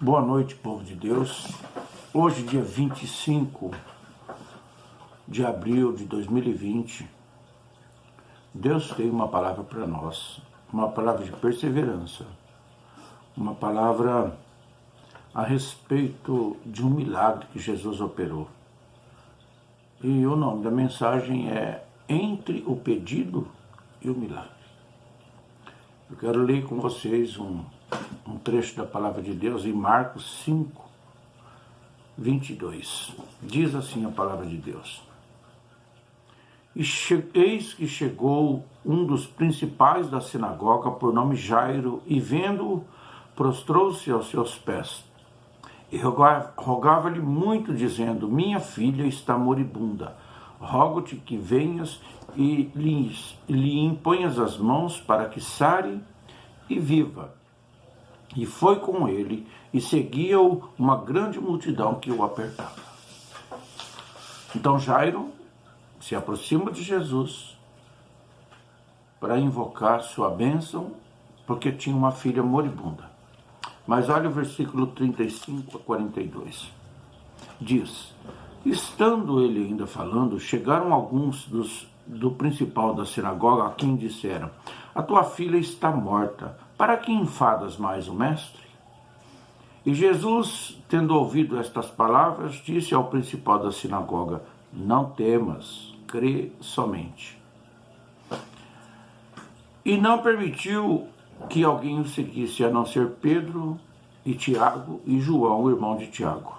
Boa noite, povo de Deus. Hoje, dia 25 de abril de 2020, Deus tem uma palavra para nós, uma palavra de perseverança, uma palavra a respeito de um milagre que Jesus operou. E o nome da mensagem é Entre o Pedido e o Milagre. Eu quero ler com vocês um trecho da palavra de Deus em Marcos 5, 22. Diz assim a palavra de Deus: Eis que chegou um dos principais da sinagoga, por nome Jairo, e vendo-o, prostrou-se aos seus pés. E rogava-lhe muito, dizendo: Minha filha está moribunda. Rogo-te que venhas e lhe imponhas as mãos para que sare e viva. E foi com ele, e seguia-o uma grande multidão que o apertava. Então Jairo se aproxima de Jesus para invocar sua bênção, porque tinha uma filha moribunda. Mas olha o versículo 35 a 42. Diz: Estando ele ainda falando, chegaram alguns do principal da sinagoga, a quem disseram: A tua filha está morta, para que enfadas mais o mestre? E Jesus, tendo ouvido estas palavras, disse ao principal da sinagoga: Não temas, crê somente. E não permitiu que alguém o seguisse, a não ser Pedro e Tiago e João, o irmão de Tiago.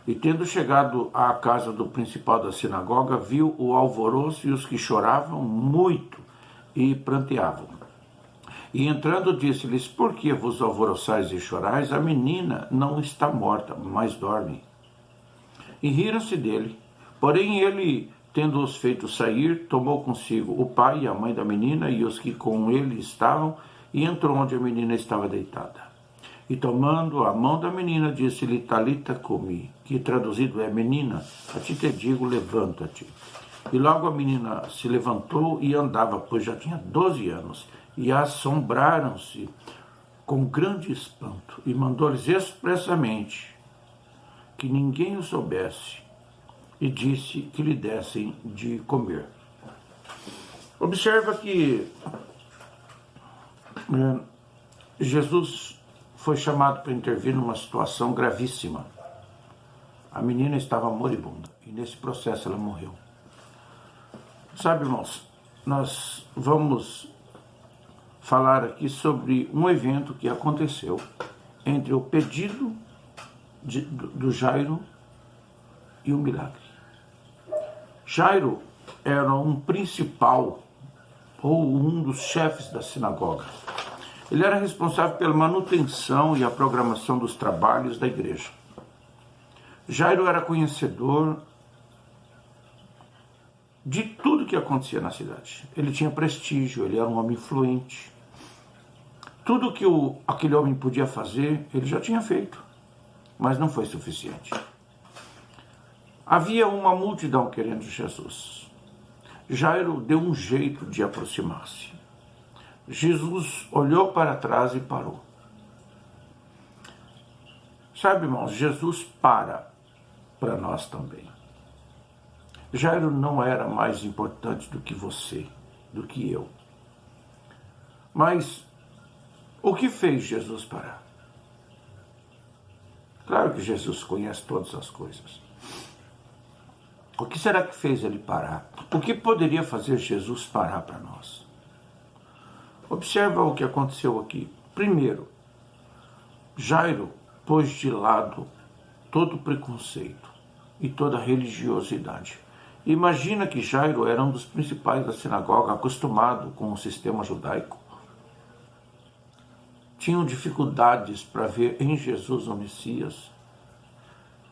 E tendo chegado à casa do principal da sinagoga, viu o alvoroço e os que choravam muito e pranteavam. E entrando, disse-lhes: Por que vos alvoroçais e chorais? A menina não está morta, mas dorme. E riram-se dele. Porém ele, tendo-os feito sair, tomou consigo o pai e a mãe da menina e os que com ele estavam, e entrou onde a menina estava deitada. E tomando a mão da menina, disse-lhe: Talita cumi, que traduzido é: Menina, a ti te digo, levanta-te. E logo a menina se levantou e andava, pois já tinha 12 anos, e assombraram-se com grande espanto, e mandou-lhes expressamente que ninguém o soubesse, e disse que lhe dessem de comer. Observa que Jesus foi chamado para intervir numa situação gravíssima. A menina estava moribunda e nesse processo ela morreu. Sabe, irmãos, nós vamos falar aqui sobre um evento que aconteceu entre o pedido do Jairo e o milagre. Jairo era um principal ou um dos chefes da sinagoga. Ele era responsável pela manutenção e a programação dos trabalhos da igreja. Jairo era conhecedor de tudo que acontecia na cidade. Ele tinha prestígio, ele era um homem influente. Tudo que aquele homem podia fazer, ele já tinha feito, mas não foi suficiente. Havia uma multidão querendo Jesus. Jairo deu um jeito de aproximar-se. Jesus olhou para trás e parou. Sabe, irmãos, Jesus para nós também. Jairo não era mais importante do que você, do que eu. Mas o que fez Jesus parar? Claro que Jesus conhece todas as coisas. O que será que fez ele parar? O que poderia fazer Jesus parar para nós? Observa o que aconteceu aqui. Primeiro, Jairo pôs de lado todo o preconceito e toda a religiosidade. Imagina que Jairo era um dos principais da sinagoga, acostumado com o sistema judaico. Tinham dificuldades para ver em Jesus o Messias.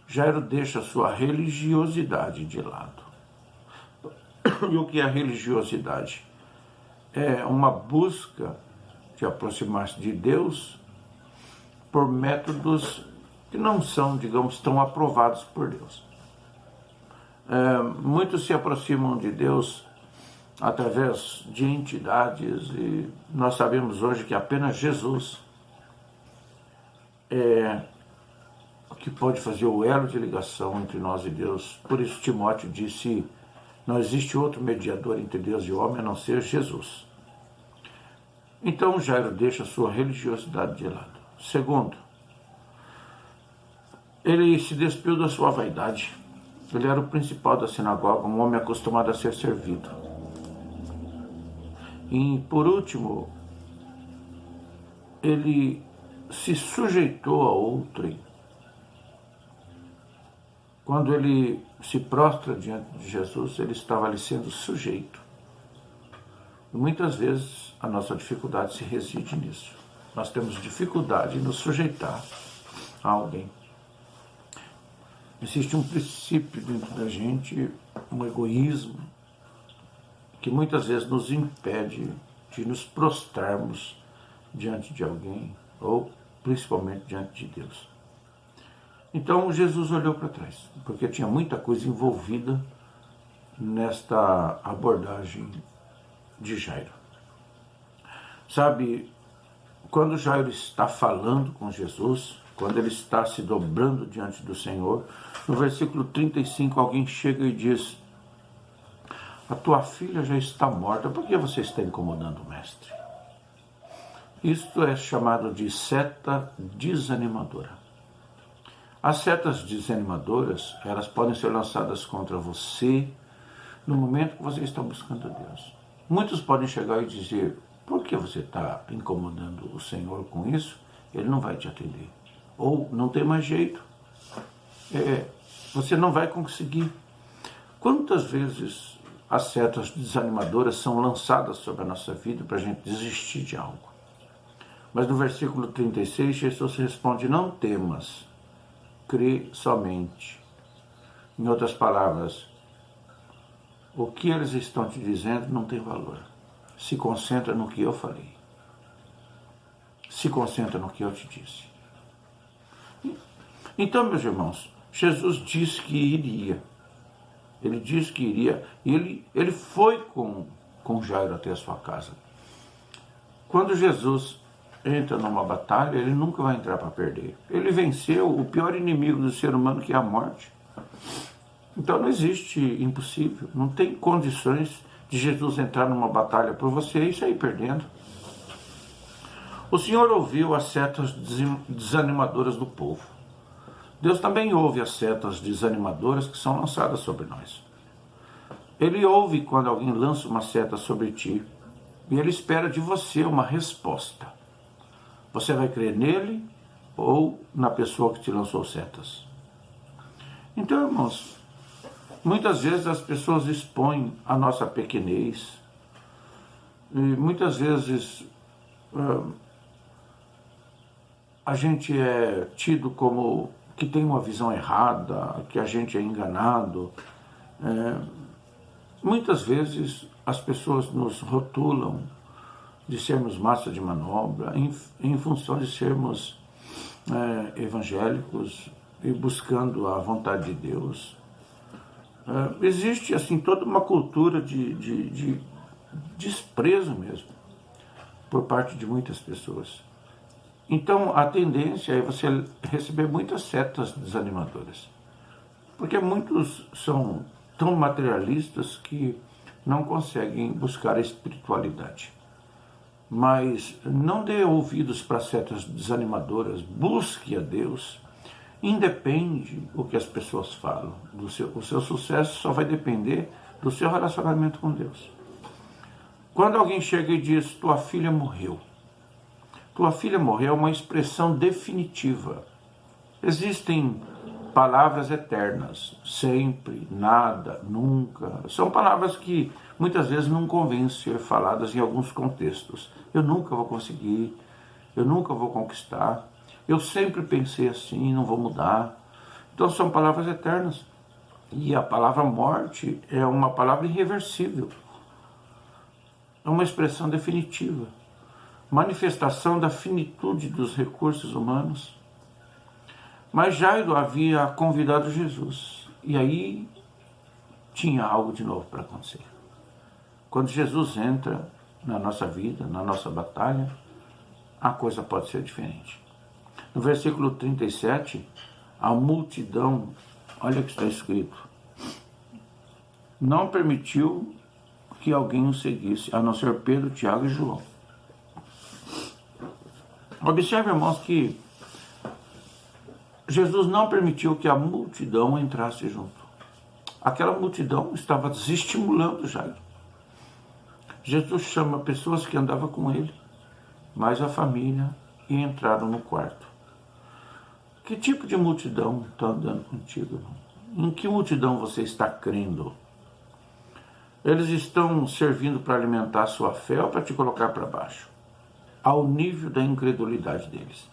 Jairo deixa a sua religiosidade de lado. E o que é a religiosidade? É uma busca de aproximar-se de Deus por métodos que não são, digamos, tão aprovados por Deus. Muitos se aproximam de Deus através de entidades e nós sabemos hoje que apenas Jesus é que pode fazer o elo de ligação entre nós e Deus. Por isso Timóteo disse: não existe outro mediador entre Deus e o homem a não ser Jesus. Então Jairo deixa a sua religiosidade de lado. Segundo, ele se despiu da sua vaidade. Ele era o principal da sinagoga, um homem acostumado a ser servido. E, por último, ele se sujeitou a outrem. Quando ele se prostra diante de Jesus, ele estava ali sendo sujeito. E muitas vezes a nossa dificuldade se reside nisso. Nós temos dificuldade em nos sujeitar a alguém. Existe um princípio dentro da gente, um egoísmo, que muitas vezes nos impede de nos prostrarmos diante de alguém, ou principalmente diante de Deus. Então Jesus olhou para trás, porque tinha muita coisa envolvida nesta abordagem de Jairo. Sabe, quando Jairo está falando com Jesus, quando ele está se dobrando diante do Senhor, no versículo 35 alguém chega e diz: a tua filha já está morta, por que você está incomodando o mestre? Isto é chamado de seta desanimadora. As setas desanimadoras, elas podem ser lançadas contra você no momento que você está buscando a Deus. Muitos podem chegar e dizer: por que você está incomodando o Senhor com isso? Ele não vai te atender. Ou não tem mais jeito. Você não vai conseguir. Quantas vezes as setas desanimadoras são lançadas sobre a nossa vida para a gente desistir de algo? Mas no versículo 36, Jesus responde: não temas, crê somente. Em outras palavras, o que eles estão te dizendo não tem valor. Se concentra no que eu falei. Se concentra no que eu te disse. Então, meus irmãos, Jesus disse que iria. Ele disse que iria. E ele foi com Jairo até a sua casa. Quando Jesus entra numa batalha, ele nunca vai entrar para perder. Ele venceu o pior inimigo do ser humano, que é a morte. Então não existe impossível. Não tem condições de Jesus entrar numa batalha por você e sair perdendo. O Senhor ouviu as setas desanimadoras do povo. Deus também ouve as setas desanimadoras que são lançadas sobre nós. Ele ouve quando alguém lança uma seta sobre ti, e ele espera de você uma resposta. Você vai crer nele ou na pessoa que te lançou setas? Então, irmãos, muitas vezes as pessoas expõem a nossa pequenez, e muitas vezes a gente é tido como que tem uma visão errada, que a gente é enganado. Muitas vezes as pessoas nos rotulam de sermos massa de manobra em função de sermos evangélicos e buscando a vontade de Deus. Existe assim toda uma cultura de desprezo mesmo por parte de muitas pessoas. Então, a tendência é você receber muitas setas desanimadoras. Porque muitos são tão materialistas que não conseguem buscar a espiritualidade. Mas não dê ouvidos para setas desanimadoras, busque a Deus. Independe o que as pessoas falam. O seu sucesso só vai depender do seu relacionamento com Deus. Quando alguém chega e diz: tua filha morreu. Tua filha morreu é uma expressão definitiva. Existem palavras eternas, sempre, nada, nunca. São palavras que muitas vezes não convêm ser faladas em alguns contextos. Eu nunca vou conseguir, eu nunca vou conquistar, eu sempre pensei assim, não vou mudar. Então são palavras eternas. E a palavra morte é uma palavra irreversível. É uma expressão definitiva. Manifestação da finitude dos recursos humanos. Mas Jairo havia convidado Jesus, e aí tinha algo de novo para acontecer. Quando Jesus entra na nossa vida, na nossa batalha, a coisa pode ser diferente. No versículo 37, a multidão, olha o que está escrito, não permitiu que alguém o seguisse, a não ser Pedro, Tiago e João. Observe, irmãos, que Jesus não permitiu que a multidão entrasse junto. Aquela multidão estava desestimulando Jairo. Jesus chama pessoas que andavam com ele, mais a família, e entraram no quarto. Que tipo de multidão está andando contigo, irmão? Em que multidão você está crendo? Eles estão servindo para alimentar a sua fé ou para te colocar para baixo? Ao nível da incredulidade deles.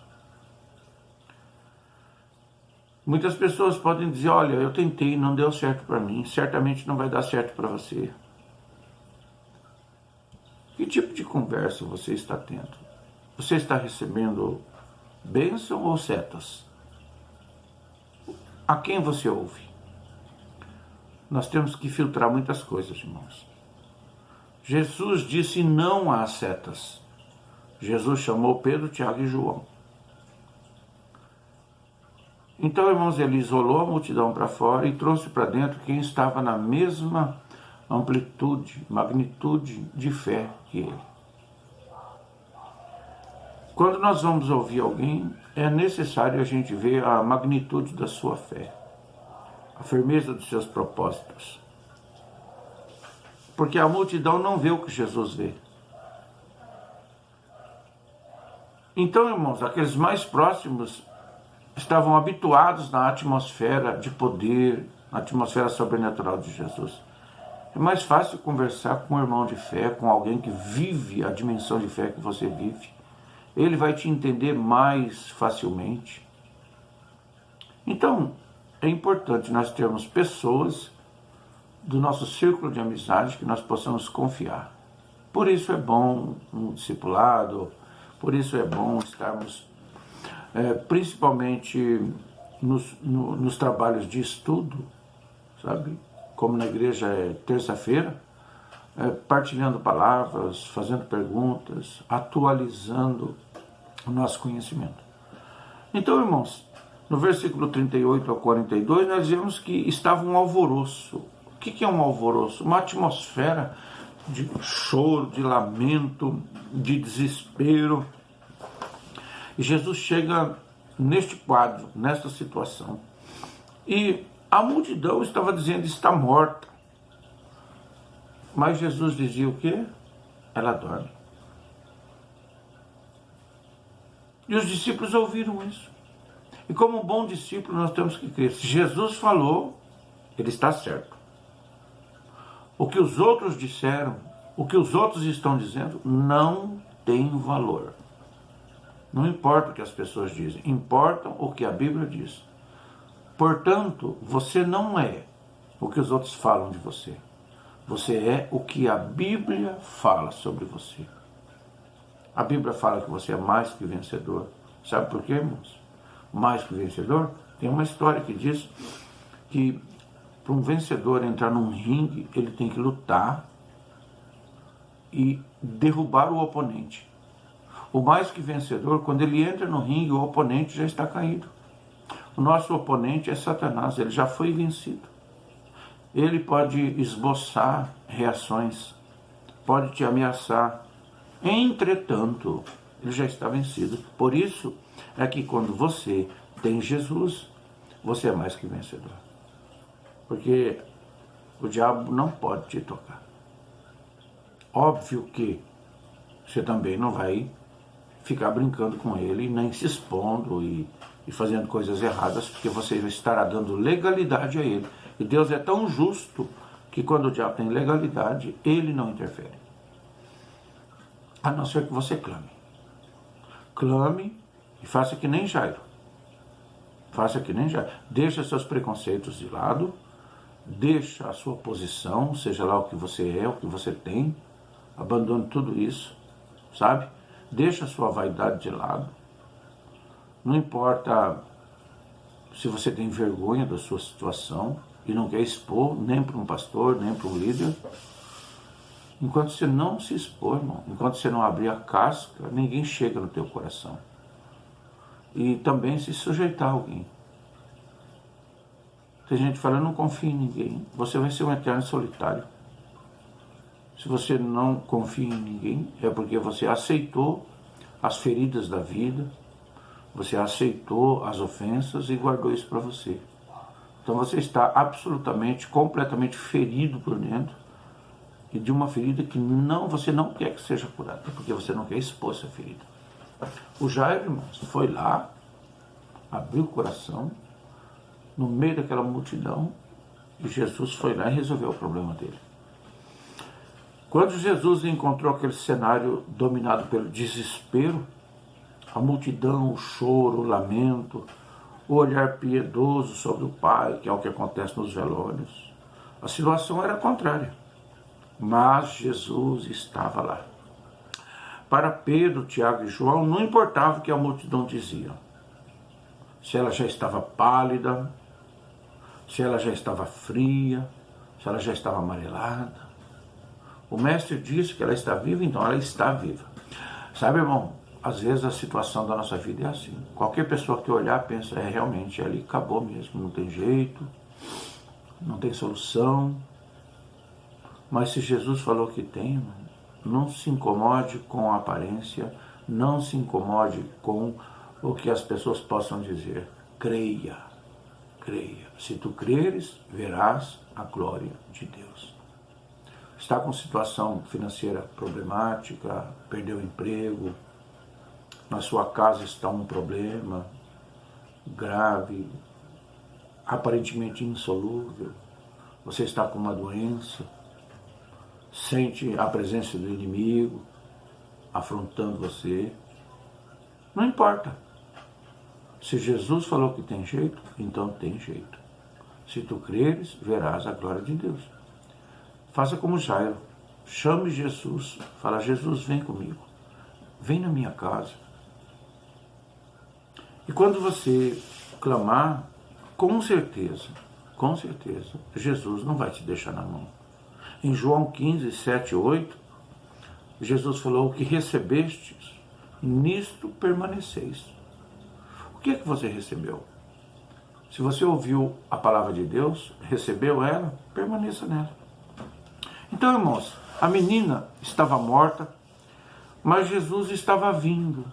Muitas pessoas podem dizer, olha, eu tentei, não deu certo para mim, certamente não vai dar certo para você. Que tipo de conversa você está tendo? Você está recebendo bênção ou setas? A quem você ouve? Nós temos que filtrar muitas coisas, irmãos. Jesus disse não às setas. Jesus chamou Pedro, Tiago e João. Então, irmãos, ele isolou a multidão para fora e trouxe para dentro quem estava na mesma amplitude, magnitude de fé que ele. Quando nós vamos ouvir alguém, é necessário a gente ver a magnitude da sua fé, a firmeza dos seus propósitos. Porque a multidão não vê o que Jesus vê. Então, irmãos, aqueles mais próximos estavam habituados na atmosfera de poder, na atmosfera sobrenatural de Jesus. É mais fácil conversar com um irmão de fé, com alguém que vive a dimensão de fé que você vive. Ele vai te entender mais facilmente. Então, é importante nós termos pessoas do nosso círculo de amizade que nós possamos confiar. Por isso é bom um discipulado, por isso é bom estarmos, principalmente nos trabalhos de estudo, sabe? Como na igreja é terça-feira, partilhando palavras, fazendo perguntas, atualizando o nosso conhecimento. Então, irmãos, no versículo 38 ao 42, nós vemos que estava um alvoroço. O que é um alvoroço? Uma atmosfera de choro, de lamento, de desespero. E Jesus chega neste quadro, nesta situação. E a multidão estava dizendo, está morta. Mas Jesus dizia o quê? Ela dorme. E os discípulos ouviram isso. E como um bom discípulo nós temos que crer. Se Jesus falou, ele está certo. O que os outros disseram, o que os outros estão dizendo, não tem valor. Não importa o que as pessoas dizem, importa o que a Bíblia diz. Portanto, você não é o que os outros falam de você. Você é o que a Bíblia fala sobre você. A Bíblia fala que você é mais que vencedor. Sabe por quê, irmãos? Mais que vencedor? Tem uma história que diz que para um vencedor entrar num ringue, ele tem que lutar e derrubar o oponente. O mais que vencedor, quando ele entra no ringue, o oponente já está caído. O nosso oponente é Satanás, ele já foi vencido. Ele pode esboçar reações, pode te ameaçar. Entretanto, ele já está vencido. Por isso é que quando você tem Jesus, você é mais que vencedor. Porque o diabo não pode te tocar. Óbvio que você também não vai ficar brincando com ele, nem se expondo e fazendo coisas erradas, porque você estará dando legalidade a ele. E Deus é tão justo que quando o diabo tem legalidade, ele não interfere. A não ser que você clame. Clame e faça que nem Jairo. Faça que nem Jairo. Deixa seus preconceitos de lado, deixa a sua posição, seja lá o que você é, o que você tem, abandone tudo isso, sabe? Deixa a sua vaidade de lado. Não importa se você tem vergonha da sua situação e não quer expor nem para um pastor, nem para um líder. Enquanto você não se expor, irmão, enquanto você não abrir a casca, ninguém chega no teu coração. E também se sujeitar a alguém. Tem gente falando, não confia em ninguém. Você vai ser um eterno solitário. Se você não confia em ninguém, é porque você aceitou as feridas da vida, você aceitou as ofensas e guardou isso para você. Então você está absolutamente, completamente ferido por dentro, e de uma ferida que você não quer que seja curada, porque você não quer expor essa ferida. O Jairo, irmãos, foi lá, abriu o coração, no meio daquela multidão, e Jesus foi lá e resolveu o problema dele. Quando Jesus encontrou aquele cenário dominado pelo desespero, a multidão, o choro, o lamento, o olhar piedoso sobre o Pai, que é o que acontece nos velórios, a situação era contrária. Mas Jesus estava lá. Para Pedro, Tiago e João, não importava o que a multidão dizia. Se ela já estava pálida, se ela já estava fria, se ela já estava amarelada. O mestre disse que ela está viva, então ela está viva. Sabe, irmão, às vezes a situação da nossa vida é assim. Qualquer pessoa que olhar pensa, realmente, ali acabou mesmo, não tem jeito, não tem solução. Mas se Jesus falou que tem, irmão, não se incomode com a aparência, não se incomode com o que as pessoas possam dizer. Creia, creia. Se tu creres, verás a glória de Deus. Está com situação financeira problemática, perdeu o emprego, na sua casa está um problema grave, aparentemente insolúvel, você está com uma doença, sente a presença do inimigo afrontando você. Não importa. Se Jesus falou que tem jeito, então tem jeito. Se tu creres, verás a glória de Deus. Faça como Jairo. Chame Jesus. Fala, Jesus, vem comigo. Vem na minha casa. E quando você clamar, com certeza, Jesus não vai te deixar na mão. Em João 15, 7 e 8, Jesus falou: o que recebestes, nisto permaneceis. O que é que você recebeu? Se você ouviu a palavra de Deus, recebeu ela, permaneça nela. Então, irmãos, a menina estava morta, mas Jesus estava vindo.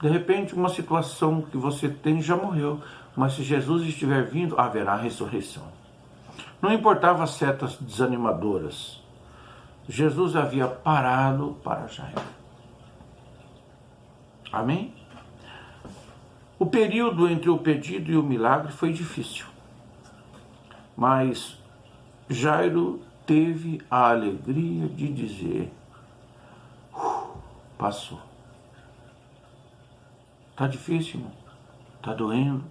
De repente, uma situação que você tem já morreu, mas se Jesus estiver vindo, haverá ressurreição. Não importava as setas desanimadoras, Jesus havia parado para Jairo. Amém? O período entre o pedido e o milagre foi difícil, mas Jairo teve a alegria de dizer: passou. Está difícil, irmão? Está doendo?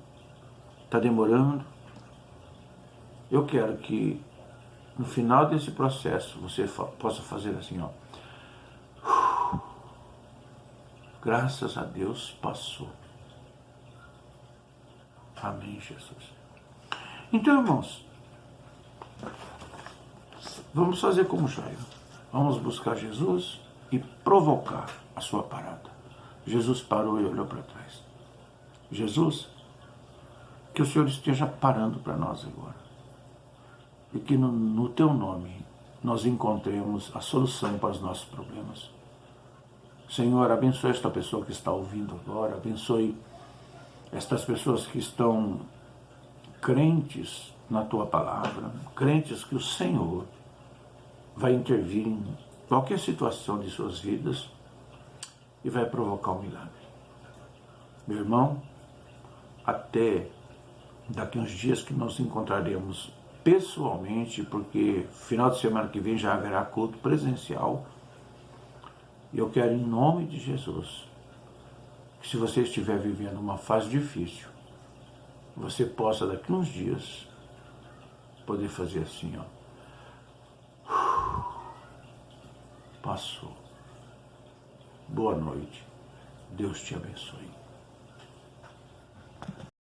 Está demorando? Eu quero que no final desse processo você possa fazer assim, ó. Graças a Deus passou. Amém, Jesus. Então, irmãos, vamos fazer como Jairo. Vamos buscar Jesus e provocar a sua parada. Jesus parou e olhou para trás. Jesus, que o Senhor esteja parando para nós agora. E que no teu nome nós encontremos a solução para os nossos problemas. Senhor, abençoe esta pessoa que está ouvindo agora. Abençoe estas pessoas que estão crentes na tua palavra. Crentes que o Senhor vai intervir em qualquer situação de suas vidas e vai provocar um milagre. Meu irmão, até daqui uns dias que nós encontraremos pessoalmente, porque final de semana que vem já haverá culto presencial. E eu quero, em nome de Jesus, que se você estiver vivendo uma fase difícil, você possa daqui uns dias poder fazer assim, ó. Passou. Boa noite. Deus te abençoe.